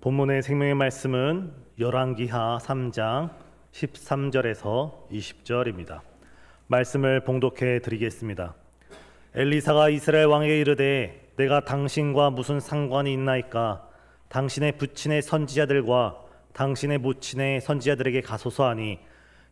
본문의 생명의 말씀은 열왕기하 3장 13절에서 20절입니다. 말씀을 봉독해 드리겠습니다. 엘리사가 이스라엘 왕에게 이르되 내가 당신과 무슨 상관이 있나이까? 당신의 부친의 선지자들과 당신의 모친의 선지자들에게 가소서 하니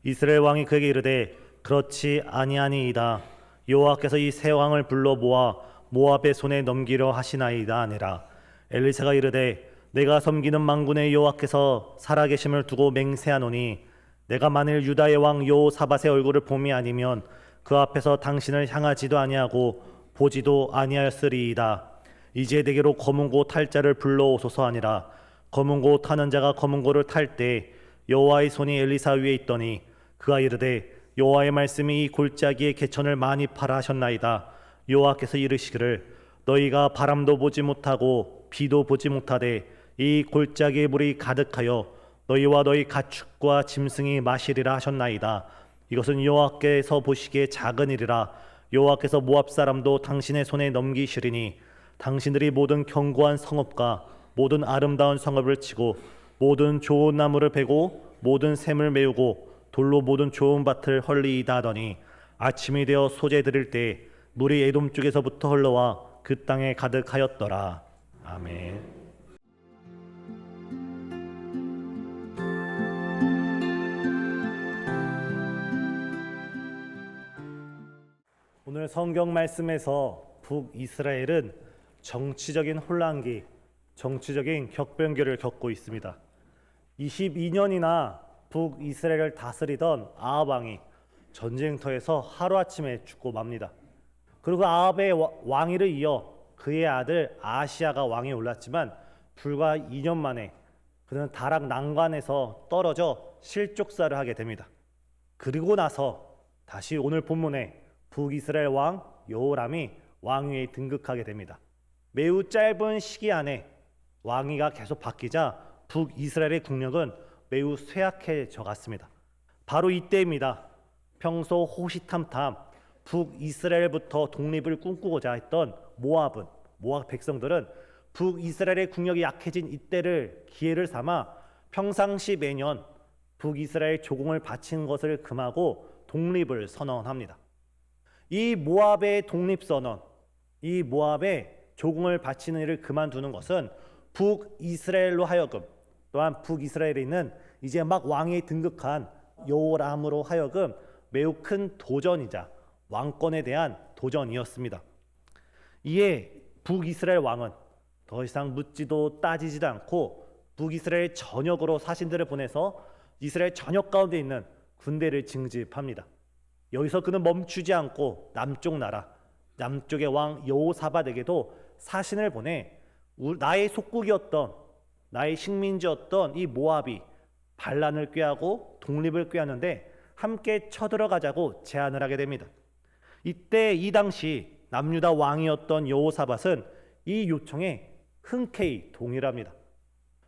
이스라엘 왕이 그에게 이르되 그렇지 아니하니이다. 여호와께서 이 세 왕을 불러 모아 모압의 손에 넘기려 하시나이다 하니라. 엘리사가 이르되 내가 섬기는 만군의 여호와께서 살아계심을 두고 맹세하노니 내가 만일 유다의 왕 여호사밧의 얼굴을 봄이 아니면 그 앞에서 당신을 향하지도 아니하고 보지도 아니하였으리이다. 이제 내게로 검은고 탈 자를 불러오소서 하니라. 검은고 타는 자가 검은고를 탈 때 여호와의 손이 엘리사 위에 있더니 그가 이르되 여호와의 말씀이 이 골짜기에 개천을 많이 파라 하셨나이다. 여호와께서 이르시기를 너희가 바람도 보지 못하고 비도 보지 못하되 이 골짜기에 물이 가득하여 너희와 너희 가축과 짐승이 마시리라 하셨나이다. 이것은 여호와께서 보시기에 작은 일이라. 여호와께서 모압 사람도 당신의 손에 넘기시리니 당신들이 모든 견고한 성읍과 모든 아름다운 성읍을 치고 모든 좋은 나무를 베고 모든 샘을 메우고 돌로 모든 좋은 밭을 헐리이다 하더니 아침이 되어 소재 드릴 때 물이 에돔 쪽에서부터 흘러와 그 땅에 가득하였더라. 아멘. 오늘 성경 말씀에서 북이스라엘은 정치적인 혼란기, 정치적인 격변기를 겪고 있습니다. 22년이나 북이스라엘을 다스리던 아합 왕이 전쟁터에서 하루아침에 죽고 맙니다. 그리고 아합의 왕위를 이어 그의 아들 아하시야가 왕에 올랐지만 불과 2년 만에 그는 다락 난관에서 떨어져 실족사를 하게 됩니다. 그리고 나서 다시 오늘 본문에 북이스라엘 왕 여호람이 왕위에 등극하게 됩니다. 매우 짧은 시기 안에 왕위가 계속 바뀌자 북이스라엘의 국력은 매우 쇠약해져 갔습니다. 바로 이때입니다. 평소 호시탐탐 북이스라엘부터 독립을 꿈꾸고자 했던 모압 백성들은 북이스라엘의 국력이 약해진 이때를 기회를 삼아 평상시 매년 북이스라엘 조공을 바치는 것을 금하고 독립을 선언합니다. 이 모압의 독립선언, 이 모압의 조공을 바치는 일을 그만두는 것은 북이스라엘로 하여금 또한 북이스라엘에 있는 이제 막 왕위에 등극한 여호람으로 하여금 매우 큰 도전이자 왕권에 대한 도전이었습니다. 이에 북이스라엘 왕은 더 이상 묻지도 따지지도 않고 북이스라엘 전역으로 사신들을 보내서 이스라엘 전역 가운데 있는 군대를 징집합니다. 여기서 그는 멈추지 않고 남쪽 나라, 남쪽의 왕 여호사밧에게도 사신을 보내 나의 속국이었던, 나의 식민지였던 이 모압이 반란을 꾀하고 독립을 꾀하는데 함께 쳐들어가자고 제안을 하게 됩니다. 이때 이 당시 남유다 왕이었던 여호사밧은 이 요청에 흔쾌히 동의를 합니다.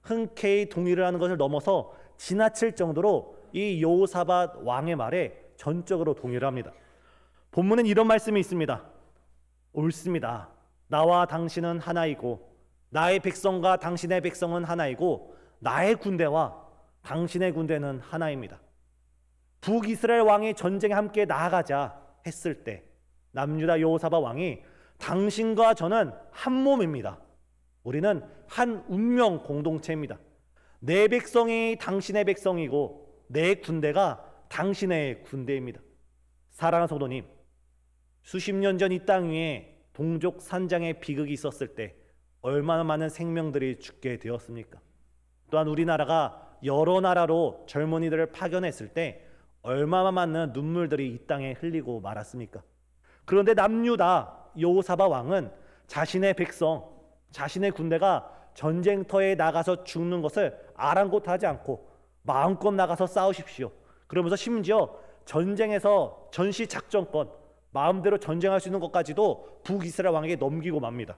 흔쾌히 동의를 하는 것을 넘어서 지나칠 정도로 이 여호사밧 왕의 말에 전적으로 동의를 합니다. 본문엔 이런 말씀이 있습니다. 옳습니다. 나와 당신은 하나이고 나의 백성과 당신의 백성은 하나이고 나의 군대와 당신의 군대는 하나입니다. 북이스라엘 왕이 전쟁에 함께 나아가자 했을 때 남유다 여호사밧 왕이 당신과 저는 한 몸입니다. 우리는 한 운명 공동체입니다. 내 백성이 당신의 백성이고 내 군대가 당신의 군대입니다. 사랑하는 성도님, 수십 년 전 이 땅 위에 동족 산장의 비극이 있었을 때 얼마나 많은 생명들이 죽게 되었습니까? 또한 우리나라가 여러 나라로 젊은이들을 파견했을 때 얼마나 많은 눈물들이 이 땅에 흘리고 말았습니까? 그런데 남유다 여호사밧 왕은 자신의 백성, 자신의 군대가 전쟁터에 나가서 죽는 것을 아랑곳하지 않고 마음껏 나가서 싸우십시오. 그러면서 심지어 전쟁에서 전시 작전권, 마음대로 전쟁할 수 있는 것까지도 북이스라엘 왕에게 넘기고 맙니다.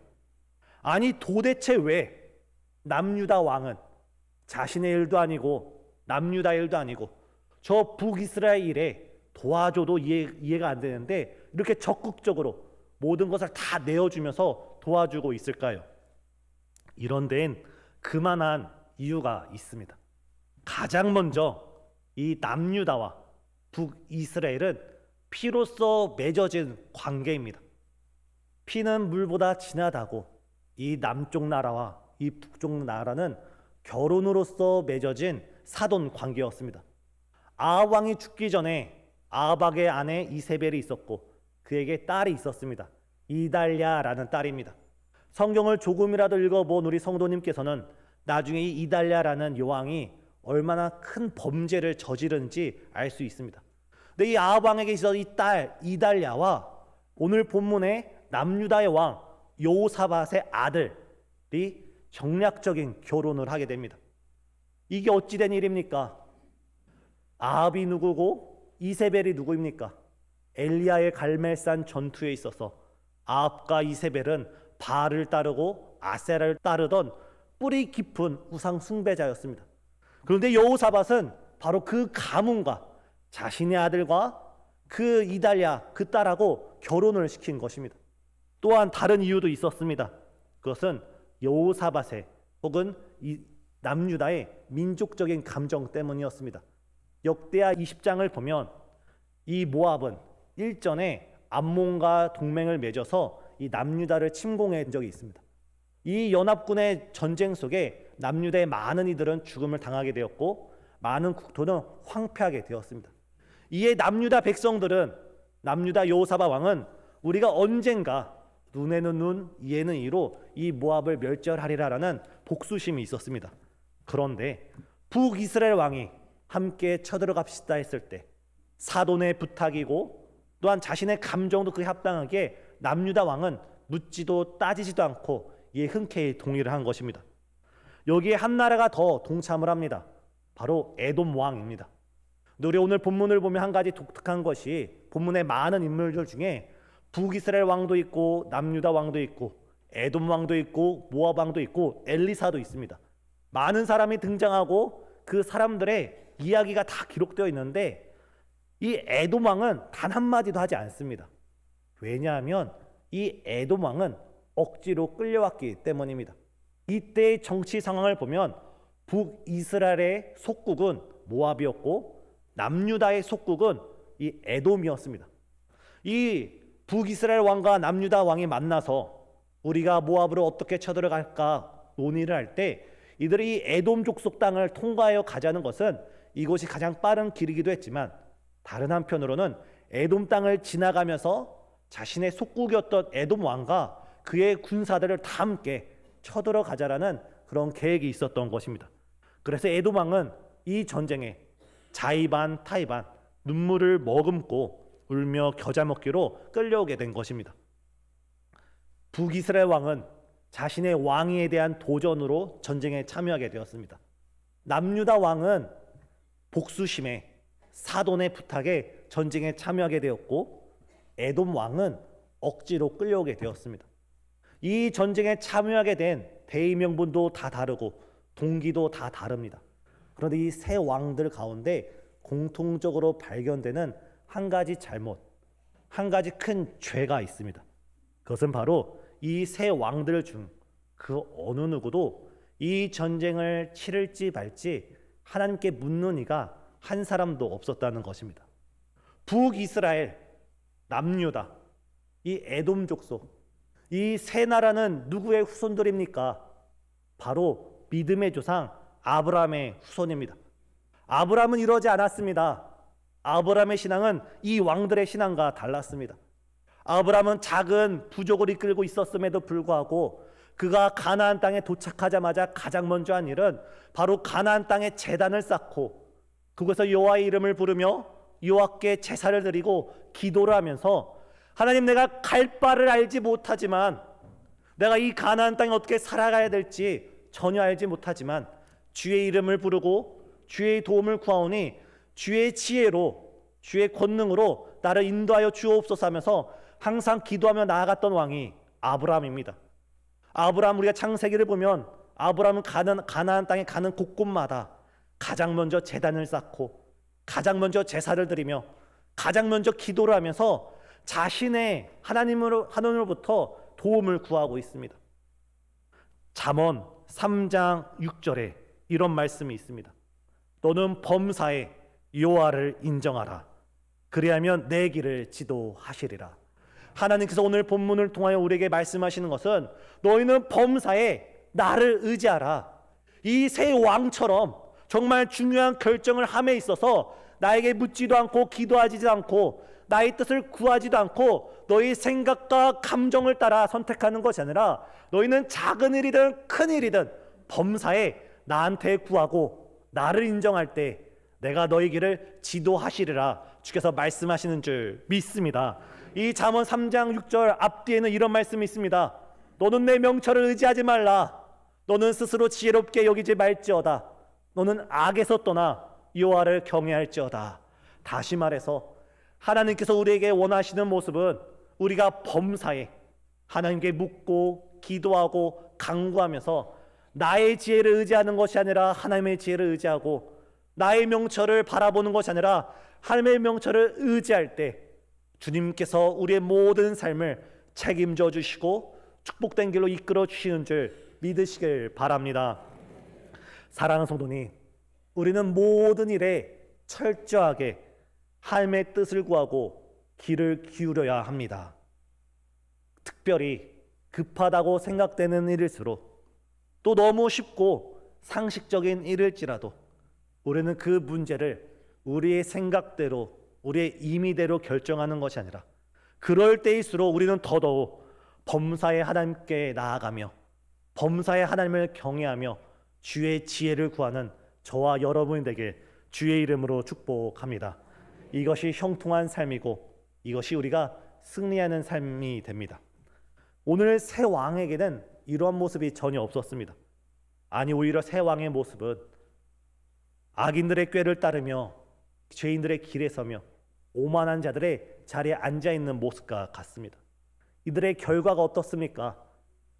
아니 도대체 왜 남유다 왕은 자신의 일도 아니고 남유다 일도 아니고 저 북이스라엘 일에 도와줘도 이해가 안 되는데 이렇게 적극적으로 모든 것을 다 내어주면서 도와주고 있을까요? 이런 데엔 그만한 이유가 있습니다. 가장 먼저 이 남유다와 북이스라엘은 피로써 맺어진 관계입니다. 피는 물보다 진하다고 이 남쪽 나라와 이 북쪽 나라는 결혼으로서 맺어진 사돈 관계였습니다. 아합 왕이 죽기 전에 아합의 아내 이세벨이 있었고 그에게 딸이 있었습니다. 이달랴라는 딸입니다. 성경을 조금이라도 읽어본 우리 성도님께서는 나중에 이 이달랴라는 여왕이 얼마나 큰 범죄를 저지른지 알 수 있습니다. 근데 이 아합 왕에게 있어서 이 딸 이달랴와 오늘 본문의 남유다의 왕 여호사밧의 아들이 정략적인 결혼을 하게 됩니다. 이게 어찌된 일입니까? 아합이 누구고 이세벨이 누구입니까? 엘리야의 갈멜산 전투에 있어서 아합과 이세벨은 바알을 따르고 아세라를 따르던 뿌리 깊은 우상 숭배자였습니다. 그런데 여호사밧은 바로 그 가문과 자신의 아들과 그 이달랴 그 딸하고 결혼을 시킨 것입니다. 또한 다른 이유도 있었습니다. 그것은 여호사밧의 혹은 이 남유다의 민족적인 감정 때문이었습니다. 역대하 20장을 보면 이 모압은 일전에 암몬과 동맹을 맺어서 이 남유다를 침공한 적이 있습니다. 이 연합군의 전쟁 속에 남유다의 많은 이들은 죽음을 당하게 되었고 많은 국토는 황폐하게 되었습니다. 이에 남유다 백성들은 남유다 여호사밧 왕은 우리가 언젠가 눈에는 눈, 이에는 이로 이 모압을 멸절하리라라는 복수심이 있었습니다. 그런데 북이스라엘 왕이 함께 쳐들어갑시다 했을 때 사돈의 부탁이고 또한 자신의 감정도 그에 합당하게 남유다 왕은 묻지도 따지지도 않고 이에 흔쾌히 동의를 한 것입니다. 여기에 한 나라가 더 동참을 합니다. 바로 에돔 왕입니다. 우리 오늘 본문을 보면 한 가지 독특한 것이 본문의 많은 인물들 중에 북이스라엘 왕도 있고 남유다 왕도 있고 에돔 왕도 있고 모압 왕도 있고 엘리사도 있습니다. 많은 사람이 등장하고 그 사람들의 이야기가 다 기록되어 있는데 이 에돔 왕은 단 한마디도 하지 않습니다. 왜냐하면 이 에돔 왕은 억지로 끌려왔기 때문입니다. 이때의 정치 상황을 보면 북이스라엘의 속국은 모압이었고 남유다의 속국은 이 에돔이었습니다. 이 북이스라엘 왕과 남유다 왕이 만나서 우리가 모압으로 어떻게 쳐들어갈까 논의를 할 때 이들이 이 에돔 족속 땅을 통과하여 가자는 것은 이곳이 가장 빠른 길이기도 했지만 다른 한편으로는 에돔 땅을 지나가면서 자신의 속국이었던 에돔 왕과 그의 군사들을 다 함께 쳐들어가자라는 그런 계획이 있었던 것입니다. 그래서 에돔 왕은 이 전쟁에 자의반 타의반 눈물을 머금고 울며 겨자 먹기로 끌려오게 된 것입니다. 북이스라엘 왕은 자신의 왕위에 대한 도전으로 전쟁에 참여하게 되었습니다. 남유다 왕은 복수심에 사돈의 부탁에 전쟁에 참여하게 되었고 에돔 왕은 억지로 끌려오게 되었습니다. 이 전쟁에 참여하게 된 대의명분도 다 다르고 동기도 다 다릅니다. 그런데 이 세 왕들 가운데 공통적으로 발견되는 한 가지 잘못, 한 가지 큰 죄가 있습니다. 그것은 바로 이 세 왕들 중 그 어느 누구도 이 전쟁을 치를지 말지 하나님께 묻는 이가 한 사람도 없었다는 것입니다. 북이스라엘, 남유다, 이 에돔 족속, 이 세 나라는 누구의 후손들입니까? 바로 믿음의 조상 아브라함의 후손입니다. 아브라함은 이러지 않았습니다. 아브라함의 신앙은 이 왕들의 신앙과 달랐습니다. 아브라함은 작은 부족을 이끌고 있었음에도 불구하고 그가 가나안 땅에 도착하자마자 가장 먼저 한 일은 바로 가나안 땅에 제단을 쌓고 그곳에서 여호와의 이름을 부르며 여호와께 제사를 드리고 기도를 하면서 하나님, 내가 갈 바를 알지 못하지만 내가 이 가나안 땅에 어떻게 살아가야 될지 전혀 알지 못하지만 주의 이름을 부르고 주의 도움을 구하오니 주의 지혜로 주의 권능으로 나를 인도하여 주옵소서 하면서 항상 기도하며 나아갔던 왕이 아브라함입니다. 아브라함, 우리가 창세기를 보면 아브라함은 가나안 땅에 가는 곳곳마다 가장 먼저 제단을 쌓고 가장 먼저 제사를 드리며 가장 먼저 기도를 하면서 자신의 하나님으로부터 도움을 구하고 있습니다. 잠언 3장 6절에 이런 말씀이 있습니다. 너는 범사에 여호와를 인정하라. 그리하면 내 길을 지도하시리라. 하나님께서 오늘 본문을 통하여 우리에게 말씀하시는 것은 너희는 범사에 나를 의지하라. 이 새 왕처럼 정말 중요한 결정을 함에 있어서 나에게 묻지도 않고 기도하지도 않고 나의 뜻을 구하지도 않고 너희 생각과 감정을 따라 선택하는 것이 아니라 너희는 작은 일이든 큰 일이든 범사에 나한테 구하고 나를 인정할 때 내가 너희 길을 지도하시리라 주께서 말씀하시는 줄 믿습니다. 이 잠언 3장 6절 앞뒤에는 이런 말씀이 있습니다. 너는 내 명철을 의지하지 말라. 너는 스스로 지혜롭게 여기지 말지어다. 너는 악에서 떠나 여호와를 경외할지어다. 다시 말해서 하나님께서 우리에게 원하시는 모습은 우리가 범사에 하나님께 묻고 기도하고 간구하면서 나의 지혜를 의지하는 것이 아니라 하나님의 지혜를 의지하고 나의 명철을 바라보는 것이 아니라 하나님의 명철을 의지할 때 주님께서 우리의 모든 삶을 책임져 주시고 축복된 길로 이끌어 주시는 줄 믿으시길 바랍니다. 사랑하는 성도님, 우리는 모든 일에 철저하게 하나님의 뜻을 구하고 귀를 기울여야 합니다. 특별히 급하다고 생각되는 일일수록 또 너무 쉽고 상식적인 일일지라도 우리는 그 문제를 우리의 생각대로 우리의 임의대로 결정하는 것이 아니라 그럴 때일수록 우리는 더더욱 범사의 하나님께 나아가며 범사의 하나님을 경외하며 주의 지혜를 구하는 저와 여러분이 되길 주의 이름으로 축복합니다. 이것이 형통한 삶이고 이것이 우리가 승리하는 삶이 됩니다. 오늘 새 왕에게는 이러한 모습이 전혀 없었습니다. 아니 오히려 새 왕의 모습은 악인들의 꾀를 따르며 죄인들의 길에 서며 오만한 자들의 자리에 앉아있는 모습과 같습니다. 이들의 결과가 어떻습니까?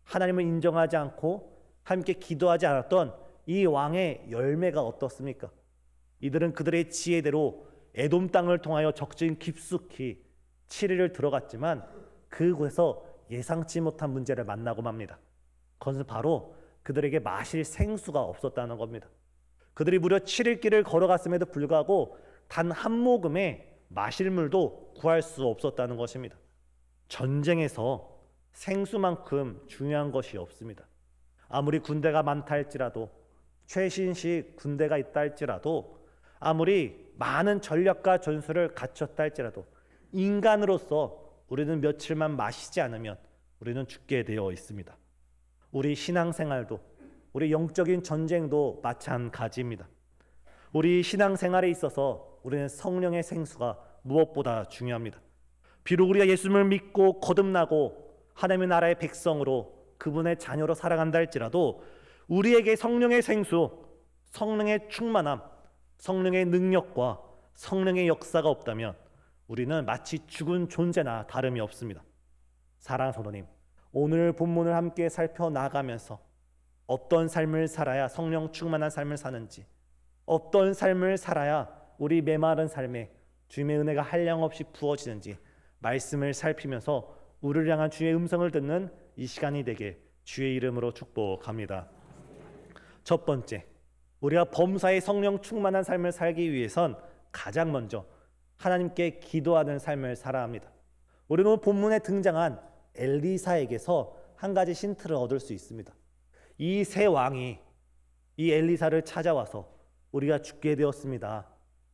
하나님을 인정하지 않고 함께 기도하지 않았던 이 왕의 열매가 어떻습니까? 이들은 그들의 지혜대로 에돔 땅을 통하여 적진 깊숙이 치리를 들어갔지만 그곳에서 예상치 못한 문제를 만나고 맙니다. 그것은 바로 그들에게 마실 생수가 없었다는 겁니다. 그들이 무려 7일 길을 걸어갔음에도 불구하고 단 한 모금의 마실 물도 구할 수 없었다는 것입니다. 전쟁에서 생수만큼 중요한 것이 없습니다. 아무리 군대가 많다 할지라도 최신식 군대가 있다 할지라도 아무리 많은 전력과 전술을 갖췄다 할지라도 인간으로서 우리는 며칠만 마시지 않으면 우리는 죽게 되어 있습니다. 우리 신앙생활도 우리 영적인 전쟁도 마찬가지입니다. 우리 신앙생활에 있어서 우리는 성령의 생수가 무엇보다 중요합니다. 비록 우리가 예수님을 믿고 거듭나고 하나님의 나라의 백성으로 그분의 자녀로 살아간다 할지라도 우리에게 성령의 생수, 성령의 충만함, 성령의 능력과 성령의 역사가 없다면 우리는 마치 죽은 존재나 다름이 없습니다. 사랑하는 성도님, 오늘 본문을 함께 살펴나가면서 어떤 삶을 살아야 성령 충만한 삶을 사는지, 어떤 삶을 살아야 우리 메마른 삶에 주님의 은혜가 한량없이 부어지는지 말씀을 살피면서 우리를 향한 주의 음성을 듣는 이 시간이 되게 주의 이름으로 축복합니다. 첫 번째, 우리가 범사의 성령 충만한 삶을 살기 위해선 가장 먼저 하나님께 기도하는 삶을 살아야 합니다. 우리는 오늘 본문에 등장한 엘리사에게서 한 가지 힌트를 얻을 수 있습니다. 이 새 왕이 이 엘리사를 찾아와서 우리가 죽게 되었습니다.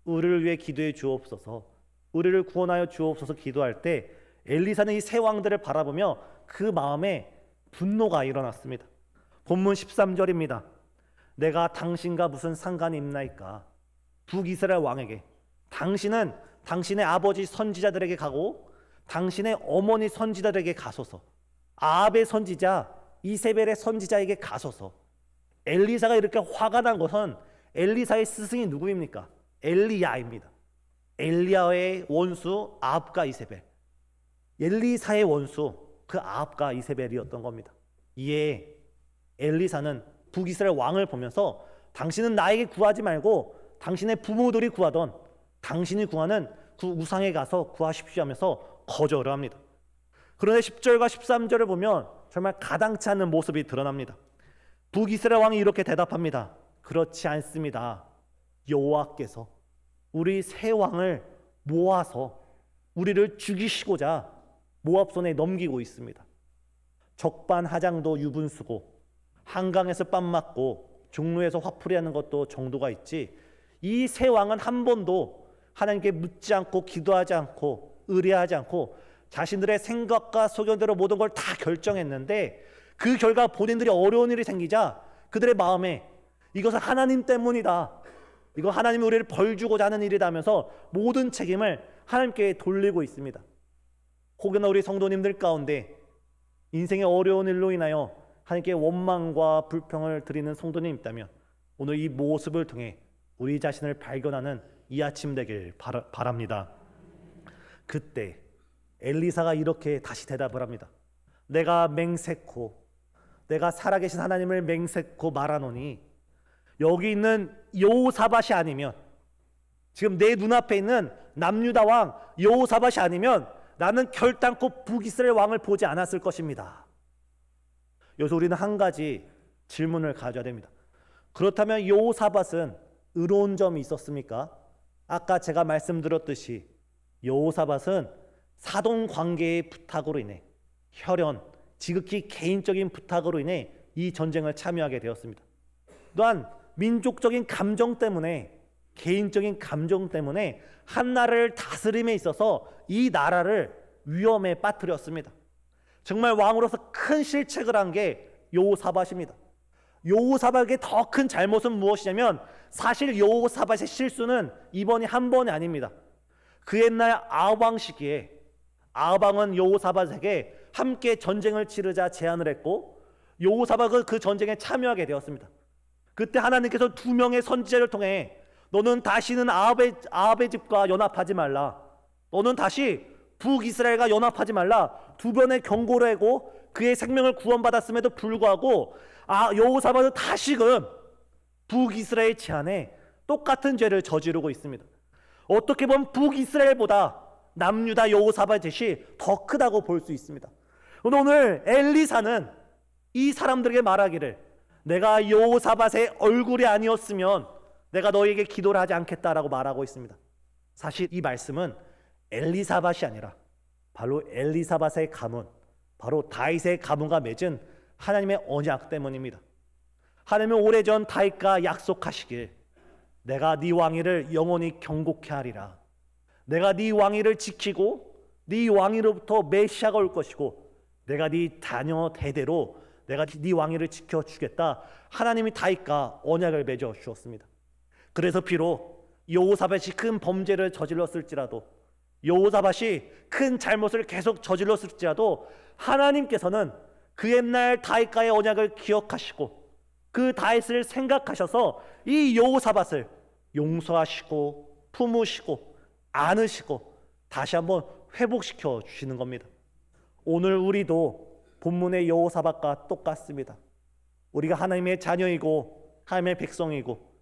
우리를 위해 기도해 주옵소서, 우리를 구원하여 주옵소서 기도할 때 엘리사는 이 새 왕들을 바라보며 그 마음에 분노가 일어났습니다. 본문 13절입니다. 내가 당신과 무슨 상관이 있나이까? 북이스라엘 왕에게 당신은 당신의 아버지 선지자들에게 가고 당신의 어머니 선지자들에게 가소서. 아합의 선지자 이세벨의 선지자에게 가소서. 엘리사가 이렇게 화가 난 것은 엘리사의 스승이 누구입니까? 엘리야입니다. 엘리야의 원수 아합과 이세벨, 엘리사의 원수 그 아합과 이세벨이었던 겁니다. 이에 엘리사는 북이스라엘 왕을 보면서 당신은 나에게 구하지 말고 당신의 부모들이 구하던 당신이 구하는 그 우상에 가서 구하십시오 하면서 거절을 합니다. 그런데 10절과 13절을 보면 정말 가당치 않은 모습이 드러납니다. 북이스라엘 왕이 이렇게 대답합니다. 그렇지 않습니다. 여호와께서 우리 세 왕을 모아서 우리를 죽이시고자 모압 손에 넘기고 있습니다. 적반하장도 유분수고 한강에서 뺨 맞고 종로에서 화풀이 하는 것도 정도가 있지, 이 세 왕은 한 번도 하나님께 묻지 않고 기도하지 않고 의뢰하지 않고 자신들의 생각과 소견대로 모든 걸 다 결정했는데, 그 결과 본인들이 어려운 일이 생기자 그들의 마음에 이것은 하나님 때문이다, 이거 하나님이 우리를 벌 주고자 하는 일이다 하면서 모든 책임을 하나님께 돌리고 있습니다. 혹여나 우리 성도님들 가운데 인생의 어려운 일로 인하여 하나님께 원망과 불평을 드리는 성도님 있다면 오늘 이 모습을 통해 우리 자신을 발견하는 이 아침 되길 바랍니다. 그때 엘리사가 이렇게 다시 대답을 합니다. 내가 맹세코, 내가 살아계신 하나님을 맹세코 말하노니 여기 있는 여호사밧이 아니면, 지금 내 눈앞에 있는 남유다 왕 여호사밧이 아니면 나는 결단코 북이스라엘 왕을 보지 않았을 것입니다. 여기서 우리는 한 가지 질문을 가져야 됩니다. 그렇다면 여호사밧은 의로운 점이 있었습니까? 아까 제가 말씀드렸듯이 여호사밧은 사돈 관계의 부탁으로 인해, 혈연, 지극히 개인적인 부탁으로 인해 이 전쟁을 참여하게 되었습니다. 또한 민족적인 감정 때문에, 개인적인 감정 때문에 한 나라를 다스림에 있어서 이 나라를 위험에 빠뜨렸습니다. 정말 왕으로서 큰 실책을 한 게 여호사밧입니다. 여호사밧의 더 큰 잘못은 무엇이냐면, 사실 여호사밧의 실수는 이번이 한 번이 아닙니다. 그 옛날 아합 시기에 아합은 여호사밧에게 함께 전쟁을 치르자 제안을 했고, 여호사밧은 그 전쟁에 참여하게 되었습니다. 그때 하나님께서 2명의 선지자를 통해 너는 다시는 아합의 집과 연합하지 말라, 너는 다시 북이스라엘과 연합하지 말라, 2번의 경고를 하고 그의 생명을 구원받았음에도 불구하고 여호사밧은 다시금 북이스라엘 제안에 똑같은 죄를 저지르고 있습니다. 어떻게 보면 북이스라엘보다 남유다 여호사밧의 죄이 더 크다고 볼 수 있습니다. 오늘 엘리사는 이 사람들에게 말하기를, 내가 여호사밧의 얼굴이 아니었으면 내가 너에게 기도를 하지 않겠다라고 말하고 있습니다. 사실 이 말씀은 엘리사밧이 아니라 바로 엘리사밧의 가문, 바로 다윗의 가문과 맺은 하나님의 언약 때문입니다. 하나님은 오래전 다윗과 약속하시길, 내가 네 왕위를 영원히 경고케 하리라, 내가 네 왕위를 지키고 네 왕위로부터 메시아가 올 것이고 내가 네 자녀 대대로 내가 네 왕위를 지켜주겠다, 하나님이 다윗과 언약을 맺어 주었습니다. 그래서 비록 여호사밧이 큰 범죄를 저질렀을지라도, 여호사밧이 큰 잘못을 계속 저질렀을지라도 하나님께서는 그 옛날 다윗과의 언약을 기억하시고 그 다윗을 생각하셔서 이 여호사밧을 용서하시고 품으시고 안으시고 다시 한번 회복시켜 주시는 겁니다. 오늘 우리도 본문의 여호사밧과 똑같습니다. 우리가 하나님의 자녀이고 하나님의 백성이고,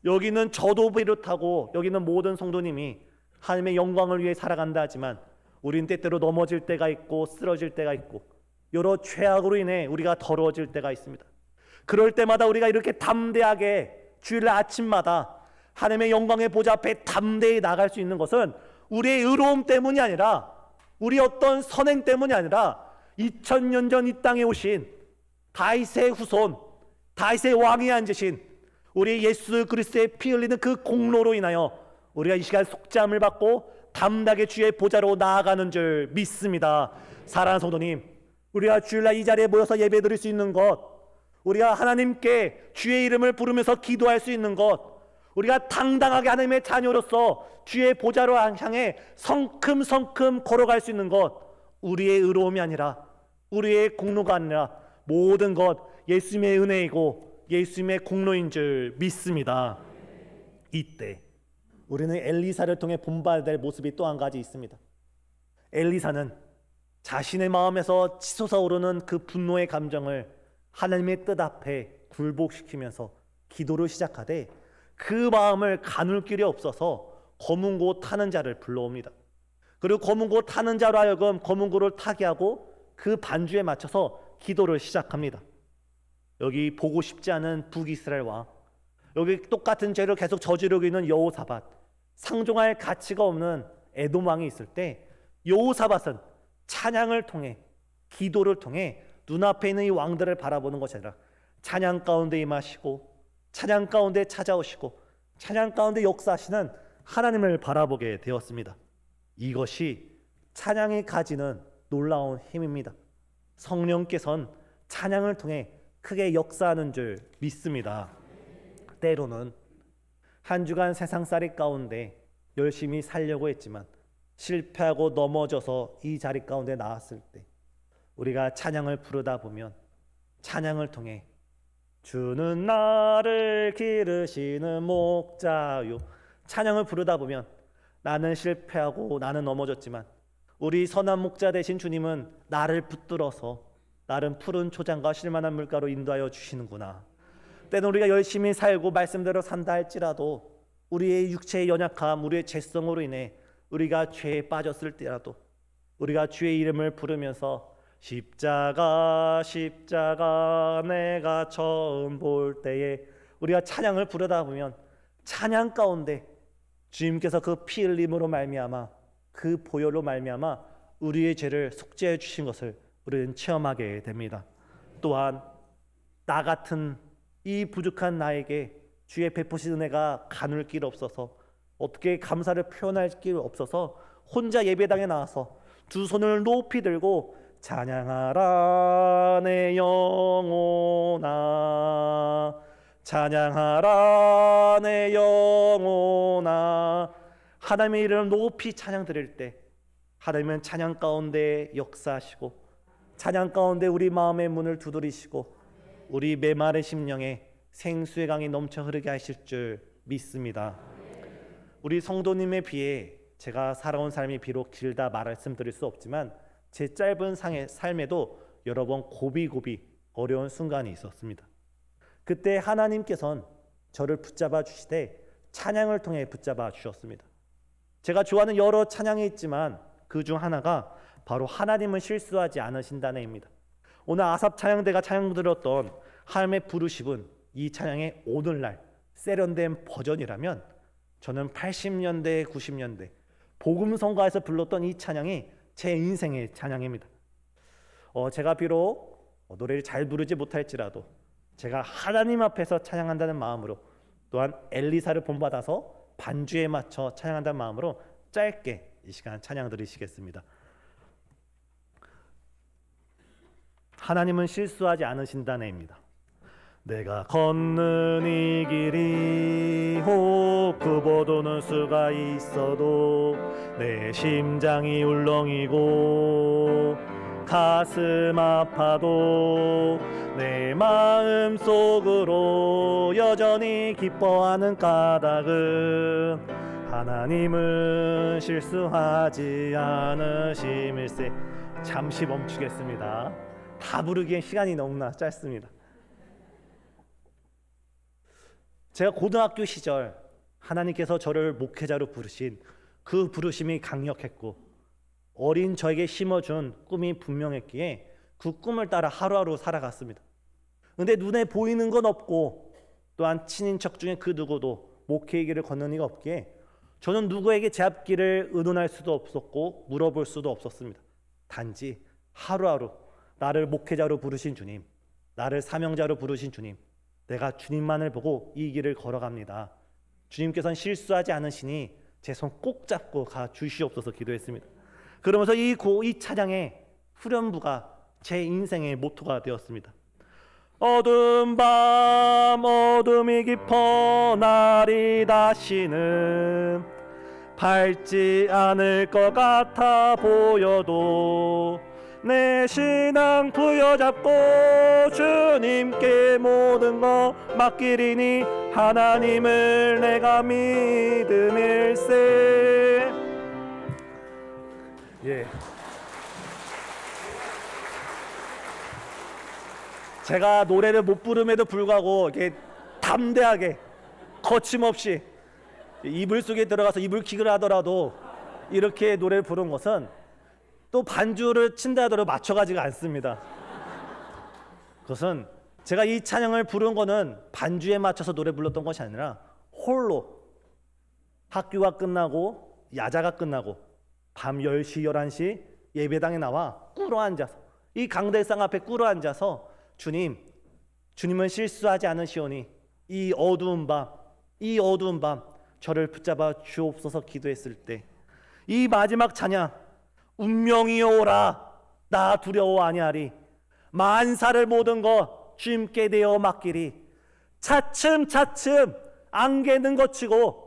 여기는 저도 비롯하고 여기는 모든 성도님이 하나님의 영광을 위해 살아간다 하지만 우리는 때때로 넘어질 때가 있고 쓰러질 때가 있고 여러 죄악으로 인해 우리가 더러워질 때가 있습니다. 그럴 때마다 우리가 이렇게 담대하게 주일날 아침마다 하나님의 영광의 보좌 앞에 담대히 나갈 수 있는 것은 우리의 의로움 때문이 아니라, 우리 어떤 선행 때문이 아니라 2000년 전 이 땅에 오신 다윗의 후손, 다윗의 왕위에 앉으신 우리 예수 그리스도의 피 흘리는 그 공로로 인하여 우리가 이 시간 속죄함을 받고 담대하게 주의 보좌로 나아가는 줄 믿습니다. 사랑하는 성도님, 우리가 주일날 이 자리에 모여서 예배드릴 수 있는 것, 우리가 하나님께 주의 이름을 부르면서 기도할 수 있는 것, 우리가 당당하게 하나님의 자녀로서 주의 보좌로 향해 성큼성큼 걸어갈 수 있는 것, 우리의 의로움이 아니라, 우리의 공로가 아니라 모든 것 예수님의 은혜이고 예수님의 공로인 줄 믿습니다. 이때 우리는 엘리사를 통해 본받아야 될 모습이 또 한 가지 있습니다. 엘리사는 자신의 마음에서 치솟아 오르는 그 분노의 감정을 하나님의 뜻 앞에 굴복시키면서 기도를 시작하되, 그 마음을 가눌 길이 없어서 검은 고 타는 자를 불러옵니다. 그리고 검은 고 타는 자로 하여금 검은 고를 타게 하고 그 반주에 맞춰서 기도를 시작합니다. 여기 보고 싶지 않은 북이스라엘 왕, 여기 똑같은 죄를 계속 저지르고 있는 여호사밧, 상종할 가치가 없는 에돔 왕이 있을 때 여호사밧은 찬양을 통해, 기도를 통해 눈앞에 있는 이 왕들을 바라보는 것이 아니라 찬양 가운데 임하시고 찬양 가운데 찾아오시고 찬양 가운데 역사하시는 하나님을 바라보게 되었습니다. 이것이 찬양이 가지는 놀라운 힘입니다. 성령께서는 찬양을 통해 크게 역사하는 줄 믿습니다. 때로는 한 주간 세상살이 가운데 열심히 살려고 했지만 실패하고 넘어져서 이 자리 가운데 나왔을 때 우리가 찬양을 부르다 보면 찬양을 통해 주는 나를 기르시는 목자요, 찬양을 부르다 보면 나는 실패하고 나는 넘어졌지만 우리 선한 목자 되신 주님은 나를 붙들어서 나는 푸른 초장과 실만한 물가로 인도하여 주시는구나. 때는 우리가 열심히 살고 말씀대로 산다 할지라도 우리의 육체의 연약함, 우리의 죄성으로 인해 우리가 죄에 빠졌을 때라도 우리가 주의 이름을 부르면서 십자가 십자가 내가 처음 볼 때에 우리가 찬양을 부르다 보면 찬양 가운데 주님께서 그 피 흘림으로 말미암아 그 보혈로 말미암아 우리의 죄를 속죄해 주신 것을 우리는 체험하게 됩니다. 또한 나 같은 이 부족한 나에게 주의 베푸신 은혜가 가눌 길 없어서 어떻게 감사를 표현할 길 없어서 혼자 예배당에 나와서 두 손을 높이 들고 찬양하라 내 영혼아, 찬양하라 내 영혼아, 하나님의 이름을 높이 찬양 드릴 때 하나님은 찬양 가운데 역사하시고 찬양 가운데 우리 마음의 문을 두드리시고 우리 메마른 심령에 생수의 강이 넘쳐 흐르게 하실 줄 믿습니다. 우리 성도님에 비해 제가 살아온 삶이 비록 길다 말씀드릴 수 없지만 제 짧은 삶에도 여러 번 고비고비 어려운 순간이 있었습니다. 그때 하나님께서는 저를 붙잡아 주시되 찬양을 통해 붙잡아 주셨습니다. 제가 좋아하는 여러 찬양이 있지만 그 중 하나가 바로 하나님은 실수하지 않으신다는 입니다. 오늘 아삽 찬양대가 찬양 드렸던 하나님의 부르심은 이 찬양의 오늘날 세련된 버전이라면 저는 80년대 90년대 복음성가에서 불렀던 이 찬양이 제 인생의 찬양입니다. 제가 비록 노래를 잘 부르지 못할지라도 제가 하나님 앞에서 찬양한다는 마음으로 또한 엘리사를 본받아서 반주에 맞춰 찬양한다는 마음으로 짧게 이 시간 찬양 드리시겠습니다. 하나님은 실수하지 않으신다네입니다. 내가 걷는 이 길이 혹 굽어도는 수가 있어도 내 심장이 울렁이고 가슴 아파도 내 마음 속으로 여전히 기뻐하는 까닭은 하나님은 실수하지 않으심일세. 잠시 멈추겠습니다. 다 부르기엔 시간이 너무나 짧습니다. 제가 고등학교 시절 하나님께서 저를 목회자로 부르신 그 부르심이 강력했고 어린 저에게 심어준 꿈이 분명했기에 그 꿈을 따라 하루하루 살아갔습니다. 그런데 눈에 보이는 건 없고 또한 친인척 중에 그 누구도 목회의 길을 걷는 이가 없기에 저는 누구에게 제 앞길을 의논할 수도 없었고 물어볼 수도 없었습니다. 단지 하루하루 나를 목회자로 부르신 주님, 나를 사명자로 부르신 주님, 내가 주님만을 보고 이 길을 걸어갑니다. 주님께서는 실수하지 않으시니 제 손 꼭 잡고 가 주시옵소서 기도했습니다. 그러면서 이 찬양의 후렴부가 제 인생의 모토가 되었습니다. 어두운 밤 어둠이 깊어 날이 다시는 밝지 않을 것 같아 보여도 내 신앙 부여잡고 주님께 모든 거 맡기리니 하나님을 내가 믿음일세. 예. 제가 노래를 못 부름에도 불구하고 이렇게 담대하게 거침없이 이불 속에 들어가서 이불킥을 하더라도 이렇게 노래를 부른 것은 또 반주를 친다 하더라도 맞춰가지가 않습니다. 그것은 제가 이 찬양을 부른 거는 반주에 맞춰서 노래 불렀던 것이 아니라 홀로 학교가 끝나고 야자가 끝나고 밤 10시 11시 예배당에 나와 꿇어 앉아서 이 강대상 앞에 꿇어 앉아서 주님은 실수하지 않으시오니 이 어두운 밤 저를 붙잡아 주옵소서 기도했을 때 이 마지막 찬양 운명이여 오라 나 두려워 아니하리 만사를 모든 것 주님께 되어 맡기리 차츰 안개는 거치고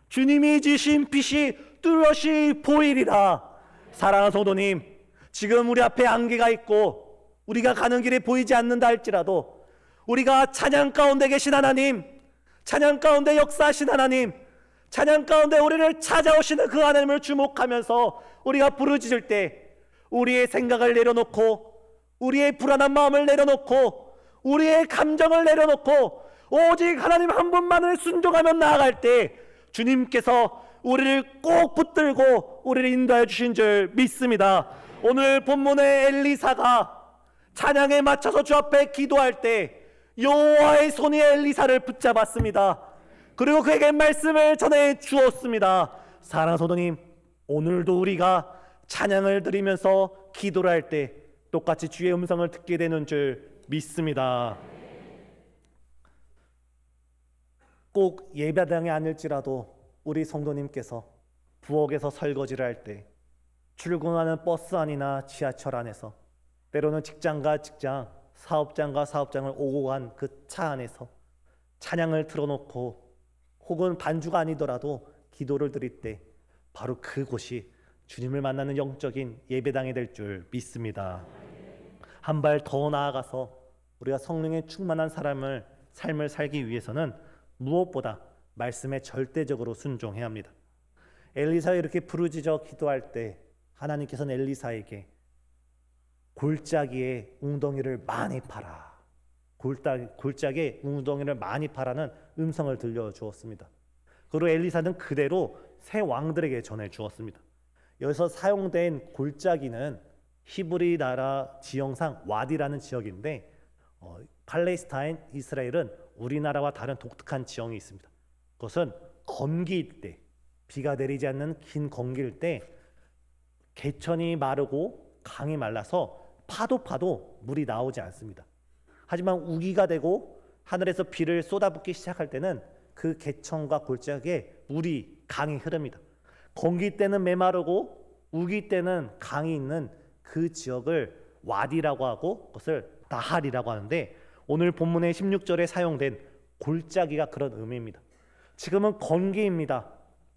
주님이 지신 빛이 뚜렷이 보이리라. 사랑하는 성도님, 지금 우리 앞에 안개가 있고 우리가 가는 길에 보이지 않는다 할지라도 우리가 찬양 가운데 계신 하나님, 찬양 가운데 역사하신 하나님, 찬양 가운데 우리를 찾아오시는 그 하나님을 주목하면서 우리가 부르짖을 때 우리의 생각을 내려놓고 우리의 불안한 마음을 내려놓고 우리의 감정을 내려놓고 오직 하나님 한 분만을 순종하며 나아갈 때 주님께서 우리를 꼭 붙들고 우리를 인도하여 주신 줄 믿습니다. 오늘 본문의 엘리사가 찬양에 맞춰서 주 앞에 기도할 때 여호와의 손이 엘리사를 붙잡았습니다. 그리고 그에게 말씀을 전해 주었습니다. 사랑하는 성도님, 오늘도 우리가 찬양을 드리면서 기도를 할 때 똑같이 주의 음성을 듣게 되는 줄 믿습니다. 꼭 예배당에 앉을지라도 우리 성도님께서 부엌에서 설거지를 할 때, 출근하는 버스 안이나 지하철 안에서, 때로는 직장과 직장, 사업장과 사업장을 오고 간 그 차 안에서 찬양을 틀어놓고 혹은 반주가 아니더라도 기도를 드릴 때 바로 그곳이 주님을 만나는 영적인 예배당이 될 줄 믿습니다. 한 발 더 나아가서 우리가 성령에 충만한 삶을 살기 위해서는 무엇보다 말씀에 절대적으로 순종해야 합니다. 엘리사가 이렇게 부르짖어 기도할 때 하나님께서는 엘리사에게 골짜기에 웅덩이를 많이 파라, 골짜기에 웅덩이를 많이 파라는 음성을 들려주었습니다. 그리고 엘리사는 그대로 새 왕들에게 전해주었습니다. 여기서 사용된 골짜기는 히브리 나라 지형상 와디라는 지역인데 팔레스타인, 이스라엘은 우리나라와 다른 독특한 지형이 있습니다. 그것은 건기일 때, 비가 내리지 않는 긴 건기일 때 개천이 마르고 강이 말라서 파도 물이 나오지 않습니다. 하지만 우기가 되고 하늘에서 비를 쏟아붓기 시작할 때는 그 개천과 골짜기에 강이 흐릅니다. 건기 때는 메마르고 우기 때는 강이 있는 그 지역을 와디라고 하고 그것을 나할이라고 하는데, 오늘 본문의 16절에 사용된 골짜기가 그런 의미입니다. 지금은 건기입니다.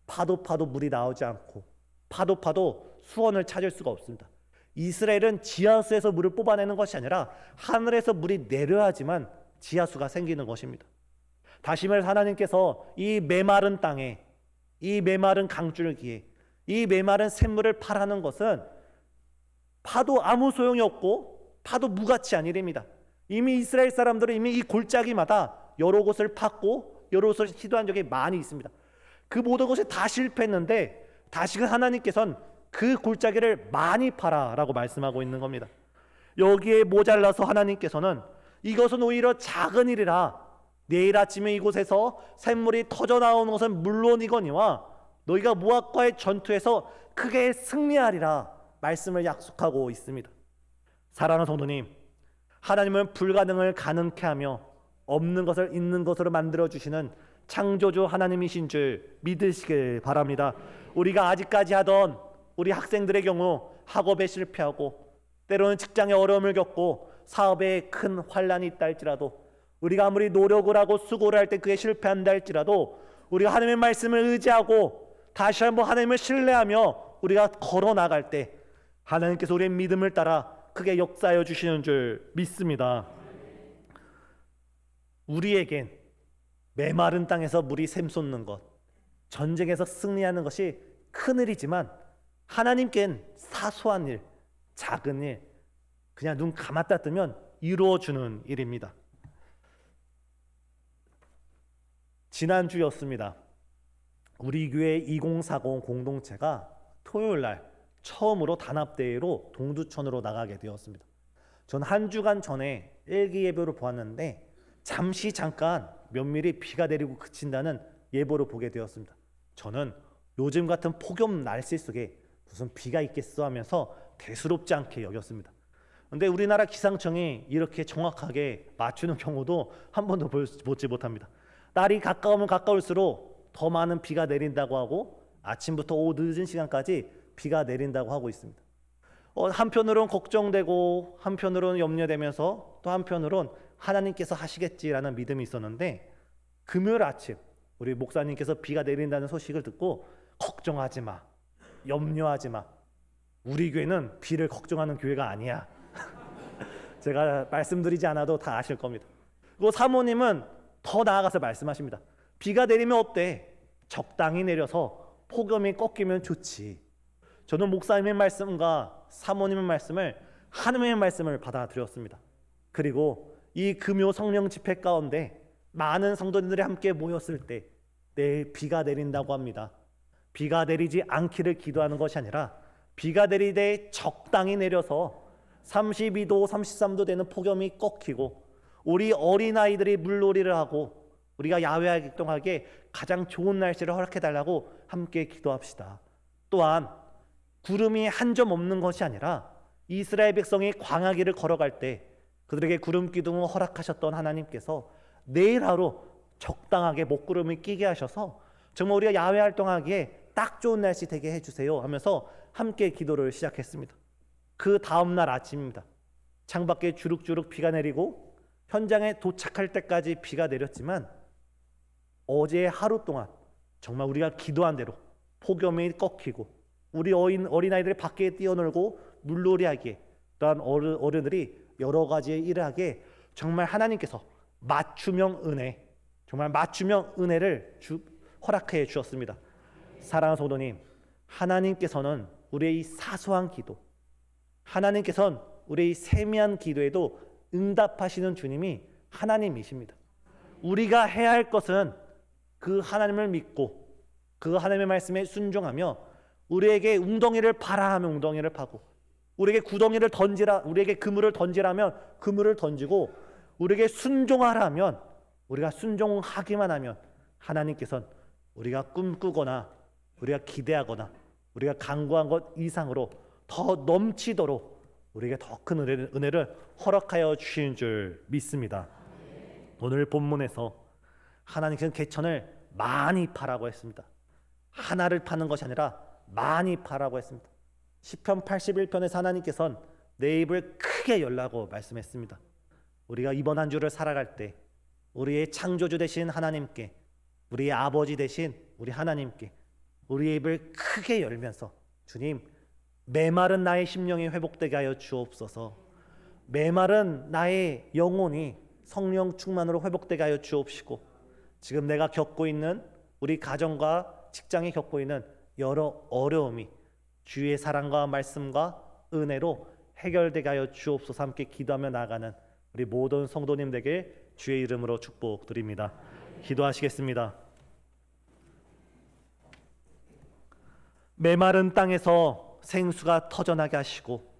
파도 물이 나오지 않고 파도 수원을 찾을 수가 없습니다. 이스라엘은 지하수에서 물을 뽑아내는 것이 아니라 하늘에서 물이 내려야지만 지하수가 생기는 것입니다. 다시 말해서 하나님께서 이 메마른 땅에, 이 메마른 강줄기에, 이 메마른 샘물을 파라는 것은 파도 아무 소용이 없고 파도 무가치 아니랍니다. 이미 이스라엘 사람들은 이미 이 골짜기마다 여러 곳을 팠고 여러 곳을 시도한 적이 많이 있습니다. 그 모든 것이 다 실패했는데 다시금 하나님께서는 그 골짜기를 많이 파라라고 말씀하고 있는 겁니다. 여기에 모자라서 하나님께서는 이것은 오히려 작은 일이라 내일 아침에 이곳에서 샘물이 터져 나오는 것은 물론이거니와 너희가 모압과의 전투에서 크게 승리하리라 말씀을 약속하고 있습니다. 사랑하는 성도님, 하나님은 불가능을 가능케 하며 없는 것을 있는 것으로 만들어주시는 창조주 하나님이신 줄 믿으시길 바랍니다. 우리가 아직까지 하던 우리 학생들의 경우 학업에 실패하고 때로는 직장에 어려움을 겪고 사업에 큰 환란이 있다 할지라도, 우리가 아무리 노력을 하고 수고를 할 때 그게 실패한다 할지라도 우리가 하나님의 말씀을 의지하고 다시 한번 하나님을 신뢰하며 우리가 걸어 나갈 때 하나님께서 우리의 믿음을 따라 크게 역사하여 주시는 줄 믿습니다. 우리에겐 메마른 땅에서 물이 샘솟는 것, 전쟁에서 승리하는 것이 큰일이지만 하나님께는 사소한 일, 작은 일, 그냥 눈 감았다 뜨면 이루어주는 일입니다. 지난주였습니다. 우리 교회 2040 공동체가 토요일 날 처음으로 단합대회로 동두천으로 나가게 되었습니다. 전 한 주간 전에 일기예보를 보았는데 잠깐 면밀히 비가 내리고 그친다는 예보를 보게 되었습니다. 저는 요즘 같은 폭염 날씨 속에 무슨 비가 있겠어 하면서 대수롭지 않게 여겼습니다. 근데 우리나라 기상청이 이렇게 정확하게 맞추는 경우도 한 번도 보지 못합니다. 날이 가까우면 가까울수록 더 많은 비가 내린다고 하고 아침부터 오후 늦은 시간까지 비가 내린다고 하고 있습니다. 한편으로는 걱정되고 한편으로는 염려되면서 또 한편으로는 하나님께서 하시겠지라는 믿음이 있었는데 금요일 아침 우리 목사님께서 비가 내린다는 소식을 듣고 걱정하지 마, 염려하지 마. 우리 교회는 비를 걱정하는 교회가 아니야. 제가 말씀드리지 않아도 다 아실 겁니다. 그리고 사모님은 더 나아가서 말씀하십니다. 비가 내리면 어때? 적당히 내려서 폭염이 꺾이면 좋지. 저는 목사님의 말씀과 사모님의 말씀을 하나님의 말씀을 받아들였습니다. 그리고 이 금요 성령 집회 가운데 많은 성도님들이 함께 모였을 때 내일 비가 내린다고 합니다. 비가 내리지 않기를 기도하는 것이 아니라 비가 내리되 적당히 내려서 32도, 33도 되는 폭염이 꺾이고 우리 어린아이들이 물놀이를 하고 우리가 야외 활동하기에 가장 좋은 날씨를 허락해달라고 함께 기도합시다. 또한 구름이 한 점 없는 것이 아니라 이스라엘 백성이 광야길을 걸어갈 때 그들에게 구름 기둥을 허락하셨던 하나님께서 내일 하루 적당하게 먹구름을 끼게 하셔서 정말 우리가 야외 활동하기에 딱 좋은 날씨 되게 해주세요 하면서 함께 기도를 시작했습니다. 그 다음날 아침입니다. 창밖에 주룩주룩 비가 내리고 현장에 도착할 때까지 비가 내렸지만 어제 하루 동안 정말 우리가 기도한 대로 폭염이 꺾이고 우리 어린아이들이 밖에 뛰어놀고 물놀이하기에 또한 어른들이 여러 가지의 일을 하기에 정말 하나님께서 맞춤형 은혜, 정말 맞춤형 은혜를 허락해 주셨습니다. 사랑하는 성도님, 하나님께서는 우리의 이 사소한 기도, 하나님께서는 우리의 이 세미한 기도에도 응답하시는 주님이 하나님이십니다. 우리가 해야 할 것은 그 하나님을 믿고 그 하나님의 말씀에 순종하며 우리에게 웅덩이를 파라 하면 웅덩이를 파고 우리에게 구덩이를 던지라, 우리에게 그물을 던지라면 그물을 던지고 우리에게 순종하라 하면 우리가 순종하기만 하면 하나님께서는 우리가 꿈꾸거나 우리가 기대하거나 우리가 간구한 것 이상으로 더 넘치도록 우리에게 더 큰 은혜를 허락하여 주시는 줄 믿습니다. 오늘 본문에서 하나님께서는 개천을 많이 파라고 했습니다. 하나를 파는 것이 아니라 많이 파라고 했습니다. 시편 81편에서 하나님께서는 내 입을 크게 열라고 말씀했습니다. 우리가 이번 한 주를 살아갈 때 우리의 창조주 되신 하나님께, 우리의 아버지 되신 우리 하나님께 우리의 입을 크게 열면서 주님, 메마른 나의 심령이 회복되게 하여 주옵소서. 메마른 나의 영혼이 성령 충만으로 회복되게 하여 주옵시고 지금 내가 겪고 있는 우리 가정과 직장에 겪고 있는 여러 어려움이 주의 사랑과 말씀과 은혜로 해결되게 하여 주옵소서. 함께 기도하며 나아가는 우리 모든 성도님들에게 주의 이름으로 축복드립니다. 기도하시겠습니다. 메마른 땅에서 생수가 터져나게 하시고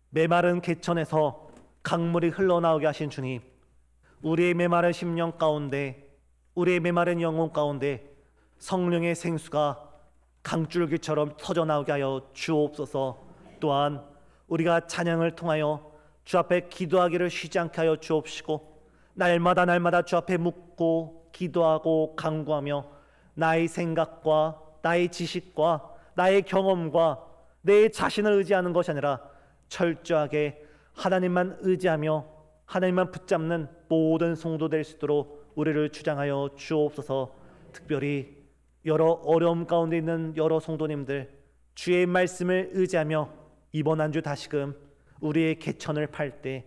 메마른 개천에서 강물이 흘러나오게 하신 주님, 우리의 메마른 심령 가운데, 우리의 메마른 영혼 가운데 성령의 생수가 강줄기처럼 터져나오게 하여 주옵소서. 또한 우리가 찬양을 통하여 주 앞에 기도하기를 쉬지 않게 하여 주옵시고 날마다 주 앞에 묻고 기도하고 간구하며 나의 생각과 나의 지식과 나의 경험과 내 자신을 의지하는 것이 아니라 철저하게 하나님만 의지하며 하나님만 붙잡는 모든 성도 될 수 있도록 우리를 주장하여 주옵소서. 특별히 여러 어려움 가운데 있는 여러 성도님들 주의 말씀을 의지하며 이번 한 주 다시금 우리의 개천을 팔 때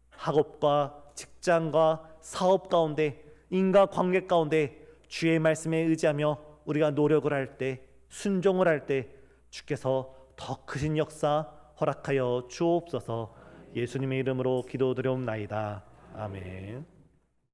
학업과 직장과 사업 가운데 인과관계 가운데 주의 말씀에 의지하며 우리가 노력을 할 때 순종을 할 때 주께서 더 크신 역사 허락하여 주옵소서. 예수님의 이름으로 기도드려옵나이다. 아멘.